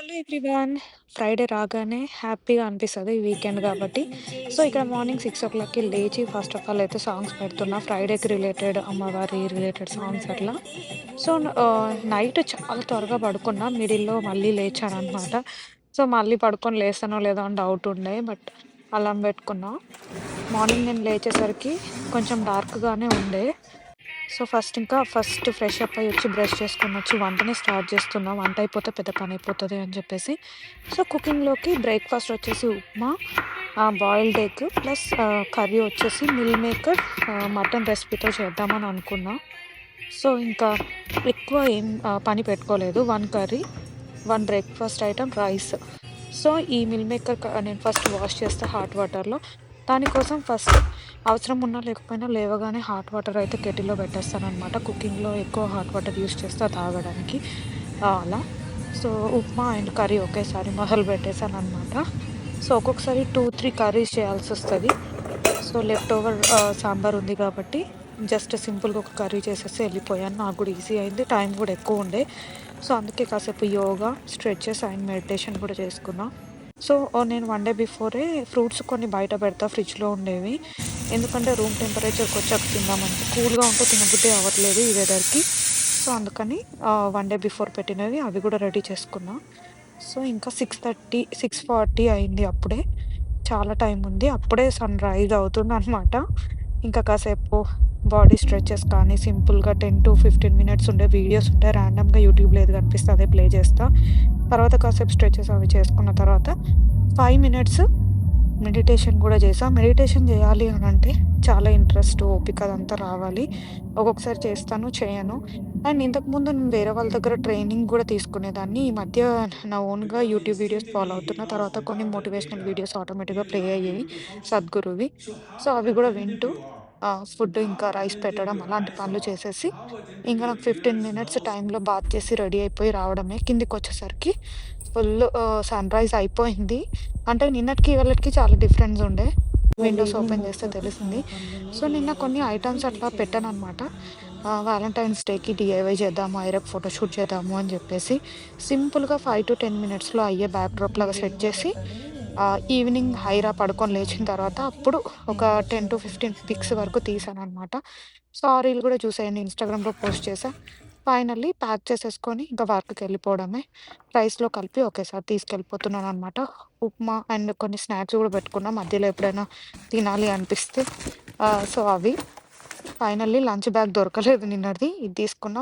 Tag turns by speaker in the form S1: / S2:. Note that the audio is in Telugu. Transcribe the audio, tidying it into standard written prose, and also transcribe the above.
S1: Hello everyone. ఫ్రైడే రాగానే హ్యాపీగా అనిపిస్తది. వీకెండ్ గాబట్టి. సో, ఇక్కడ మార్నింగ్ 6:00కి లేచి ఫస్ట్ ఆఫ్ ఆల్ అయితే సాంగ్స్ పెడుతున్నా. ఫ్రైడేకి రిలేటెడ్, అమ్మవారి రిలేటెడ్ సాంగ్స్ అట్లా. సో, నైట్ చాలా త్వరగా పడుకున్నా. మిడిల్‌లో మళ్ళీ లేచాననమాట. సో, మళ్ళీ పడుకొని లేస్తానో లేదో అని డౌట్ ఉండే. బట్ అలారం పెట్టుకున్నా. మార్నింగ్ నేను లేచేసరికి కొంచెం డార్క్‌గానే ఉండే. సో, ఫస్ట్ ఫ్రెష్ అప్ అయ్యొచ్చి, బ్రష్ చేసుకొనొచ్చి వంటని స్టార్ట్ చేస్తున్నా. వంట అయిపోతే పెద్ద పనయిపోతది అని చెప్పేసి. సో, కుకింగ్‌లోకి బ్రేక్‌ఫాస్ట్ వచ్చేసి upma, boiled egg plus curry వచ్చేసి మిల్ మేకర్ మటన్ రెసిపీతో చేద్దామని అనుకున్నా. సో, ఇంకా ఎక్కువ ఏం పని పెట్టుకోలేదు. 1 curry, 1 breakfast item, rice. So, ఈ మిల్ మేకర్ నేను ఫస్ట్ వాష్ చేస్తా హాట్ వాటర్‌లో. దానికోసం ఫస్ట్ అవసరం ఉన్నా లేకపోయినా లేవగానే హాట్ వాటర్ అయితే కెటిల్‌లో పెట్టేస్తాననమాట. కుకింగ్‌లో ఎక్కువ హాట్ వాటర్ యూజ్ చేస్తా తాగడానికి. అలా. సో, ఉప్మా అండ్ కర్రీ ఒకేసారి మొదలుపెట్టేసాననమాట. సో, ఒక్కొక్కసారి 2, 3 కర్రీస్ చేయాల్సొస్తది. సో, లెఫ్ట్ ఓవర్ సాంబార్ ఉంది కాబట్టి జస్ట్ సింపుల్‌గా ఒక కర్రీ చేసేసి ఎళ్ళిపోయాను. నాకు గూడా ఈజీ అయింది. టైం గూడా ఎక్కువుండే. సో, అందుకే కాసేపు యోగా, స్ట్రెచెస్ అండ్ మెడిటేషన్ కూడా చేసుకున్నా. సో, నేను 1 డే బిఫోరే ఫ్రూట్స్ కొన్ని బయట పెడతా ఫ్రిడ్జ్‌లో ఉండేవి. ఎందుకంటే రూమ్ టెంపరేచర్‌కొచ్చాక తిందామంటే కూల్‌గా ఉంటే తినబుద్ధి అవ్వట్లేదు ఈ వెదర్‌కి. సో, అందుకని 1 డే బిఫోర్ పెట్టినవి అవి గూడా రెడీ చేసుకున్నా. సో, ఇంకా 6:30, 6:40 అయింది అప్పుడే. చాలా టైముంది. అప్పుడే సన్‌రైజ్ అవుతుందనమాట. ఇంకా కాసేపు బాడీ స్ట్రెచెస్ కానీ, సింపుల్‌గా 10-15 మినిట్స్ ఉండే వీడియోస్ ఉంటాయి. ర్యాండమ్‌గా యూట్యూబ్‌లో ఏది కనిపిస్తే అదే ప్లే చేస్తా. తర్వాత కాసేపు స్ట్రెచెస్ అవి చేసుకున్న తర్వాత 5 మినిట్స్ మెడిటేషన్ గూడా చేశా. మెడిటేషన్ జేయాలి అనంటే చాలా ఇంట్రెస్ట్, ఓపిక అదంతా రావాలి. ఒక్కొక్కసారి చేస్తాను, చేయను. అండ్ ఇంతకుముందు నేను వేరే వాళ్ళ దగ్గర ట్రైనింగ్ గూడా తీసుకునేదాన్ని. ఈ మధ్య నా ఓన్‌గా యూట్యూబ్ వీడియోస్ ఫాలో అవుతున్నా. తర్వాత కొన్ని మోటివేషనల్ వీడియోస్ ఆటోమేటిక్‌గా ప్లే అయ్యాయి సద్గురువి. సో, అవి గూడా వింటూ ఫుడ్ ఇంకా రైస్ పెట్టడం అలాంటి పనులు చేసేసి, ఇంక నాకు 15 మినిట్స్ టైంలో బాత్ చేసి రెడీ అయిపోయి రావడమే. కిందికొచ్చేసరికి సన్‌రైజ్ అయిపోయింది. అంటే నిన్నటికి, ఇవాళటికి చాలా డిఫరెన్స్ ఉండే. విండోస్ ఓపెన్ చేస్తే తెలిసింది. సో, నిన్న కొన్ని ఐటెమ్స్ అట్లా పెట్టాననమాట. వాలంటైన్స్ డేకి డీఐవై చేద్దాము, ఐరబ్ ఫోటోషూట్ చేద్దాము అని జెప్పేసి. సింపుల్‌గా 5-10 మినిట్స్‌లో అయ్యే బ్యాక్‌డ్రాప్ లాగా సెట్ చేసి, ఈవినింగ్ హైరా పడుకొని లేచిన తర్వాత అప్పుడు ఒక 10-15 పిక్స్ వరకు తీశాననమాట. సో, ఆ రీల్ గూడా చూసేయండి, ఇన్‌స్టాగ్రామ్‌లో పోస్ట్ చేశా. ఫైనల్లీ ప్యాక్ చేసేసుకొని ఇంకా వర్క్‌కెళ్ళిపోవడమే. రైస్‌లో కలిపి ఒకేసారి తీసుకెళ్ళిపోతున్నాననమాట. ఉప్మా అండ్ కొన్ని స్నాక్స్ గూడా పెట్టుకున్నా మధ్యలో ఎప్పుడైనా తినాలి అనిపిస్తే. సో, అవి. ఫైనల్లీ లంచ్ బ్యాగ్ దొరకలేదు నిన్నటిది. ఇది తీసుకున్నా.